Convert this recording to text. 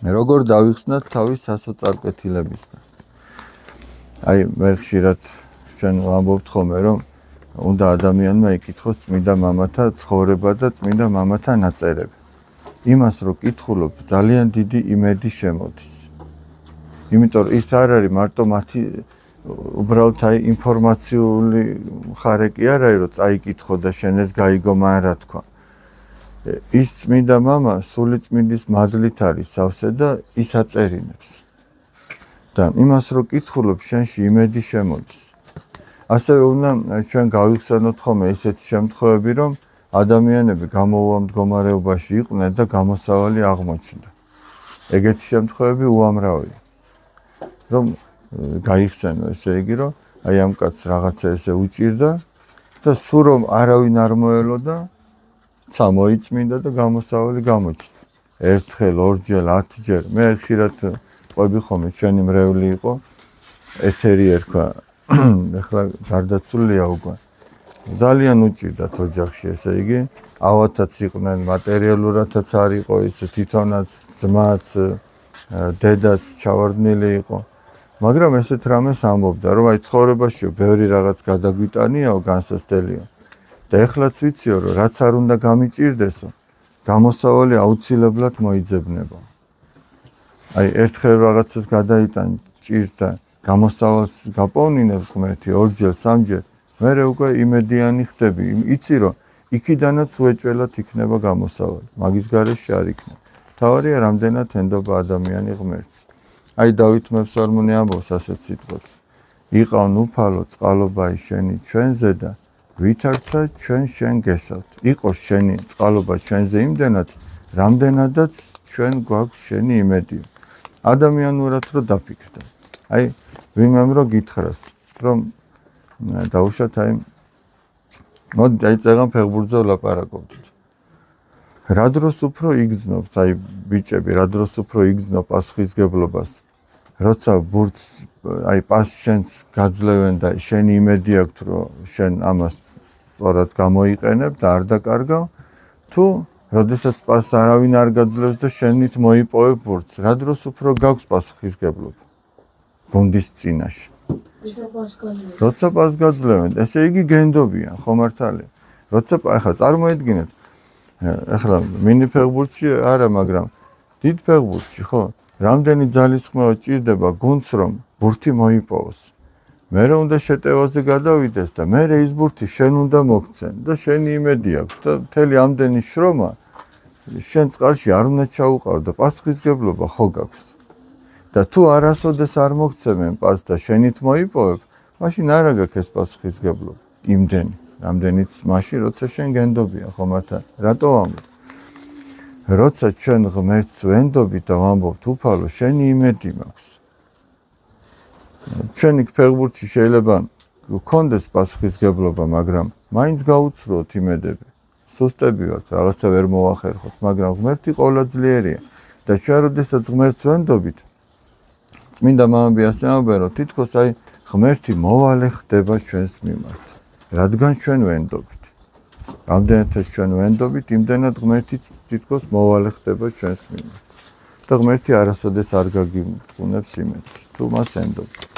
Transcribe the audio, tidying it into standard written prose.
როგორ დავიხსნათ თავის სასოწარკვეთილებისგან. აი მე ხშირად ჩვენ ვამბობთ ხოლმე რომ უნდა ადამიანმა იკითხოს წმინდა მამათა ცხოვრება და წმინდა მამათა ნაწერები. იმას რო კითხულობ ძალიან დიდი იმედი შემოდის. იმიტომ ის არ არის მარტო მათი უბრალოდ აი ინფორმაციული მხარე კი არ არის რომ წაიკითხო და შენ ეს გაიგო მან რა თქვა. ის წმინდა მამა სული წმინდის მადლით არის სავსე და ის აწერინებს. და იმას რო კითხულობ შენში იმედი შემოდის. ასევე უნდა ჩვენ გავიხსენოთ ხოლმე ესეთი შემთხვევები რომ ადამიანები გამოუვა მდგომარეობაში იყვნენ და გამოსავალი აღმოჩნდა. ეგეთი შემთხვევები უამრავია. რომ გაიხსენო ესე იგი რომ აი ამ კაცს რაღაცა ესე უჭირდა და სულ რომ არავინ არ მოელოდა წამოიწმინდა და გამოსავალი გამოჩნდა. ერთხელ, ორჯერ, 10ჯერ. მე ხშირად ყვები ხოლმე ჩვენი მრევლი იყო ეთერი ერქვა. ეხლა გარდაცვლილია უკვე. ძალიან უჭირდათ ოჯახში ესე იგი, ავათაც იყვნენ, მატერიალურადაც არ იყო ის თვითონაც ძმაც, დედაც ჩავარდნილი იყო. მაგრამ ესეთ რამეს ამბობდა, რომ აი ცხოვრებაში ბევრი რაღაც გადაგვიტანიაო, განსასწრებია. და ეხლაც ვიციო, რომ რაც არ უნდა გამიჭირდესო, გამოსავალი აუცილებლად მოიძებნება. აი ერთხელ რაღაცას გადაიტან ჭირს და გამოსავალს გაპოვნინებს ღმერთი ორჯერ, სამჯერ, მერე უკვე იმედიანი ხდები. იცი რომ იქიდანაც უეჭველად იქნება გამოსავალი. მაგის გარეშე არ იქნება. თავარია რამდენად ენდობა ადამიანი ღმერთს. აი დავით მეფსალმონი ამბობს ასეთ სიტყვებს. იყავ უფალო წყალობა შენი ჩვენზე და ვითარცა ჩვენ შენ გესავთ. იყო შენი წყალობა ჩვენზე იმდენად, რამდენადაც ჩვენ გვაქვს შენი იმედი. ადამიანურად რო დაფიქრდა. აი ვინმემ რო გითხრას, რომ დაუშვათ აი მოდი აი წეგან ფეხბურთზე ვლაპარაკობთ. რა დროს უფრო იგრძნობთ, აი ბიჭები, რა დროს უფრო იგრძნობ პასუხისგებლობას. როცა ბურთს აი პასს შენს გაძლევენ და შენი იმედი აქვს რომ შენ ამას სწორად გამოიყენებ და არ დაკარგავ, თუ როდესაც პასს არავინ არ გაძლევს და შენით მოიპოვებ ბურთს, რა დროს უფრო გაქვს პასუხისგებლობა გუნდის წინაშე. როცა პასს გაძლევენ, ესე იგი გენდობიან, ხო მართალია. როცა ახლა წარმოედგინეთ, ახლა მინი ფეხბურთში არა, მაგრამ დიდ ფეხბურთში, ხო? რამდენი ძალისხმევა ჭირდება გუნდს რომ ბურთი მოიპოვოს. მერე უნდა შეტევაზე გადავიდეს და მერე ის ბურთი შენ უნდა მოგცენ და შენი იმედი აქვს და მთელი ამდენი შრომა შენ წყალში არ უნდა ჩაუყარ და პასუხისგებლობა ხო გაქვს. და თუ არასოდეს არ მოგცემენ პასს და შენით მოიპოვებ, მაშინ არა გაქვს ეს პასუხისგებლობა. იმდენი, რამდენიც მაშინ როცა შენ გენდობია, ხო მართლა? რატო ამბობ? როცა ჩვენ ღმერთს ვენდობით და ვამბობთ უფალო შენი იმედი მაქვს. ჩვენი ფეხბურთში შეიძლება გქონდეს პასუხისგებლობა, მაგრამ მაინც გაუცრუოთ იმედები. სუსტები ვართ, რაღაცა ვერ მოვახერხოთ, მაგრამ ღმერთი ყოვლადძლიერია და ჩვენ როდესაც ღმერთს ვენდობით, წმინდა მამები ასე ამბობენ, რომ თითქოს აი ღმერთი მოვალე ხდება ჩვენს მიმართ, რადგან ჩვენ ვენდობით. რამდენადაც ჩვენ ვენდობით, იმდენად ღმერთი თითქოს მოვალე ხდება ჩვენს მიმართ. და ღმერთი არასოდეს არ გაგიმტყუნებს იმედს, თუ მას ენდობთ.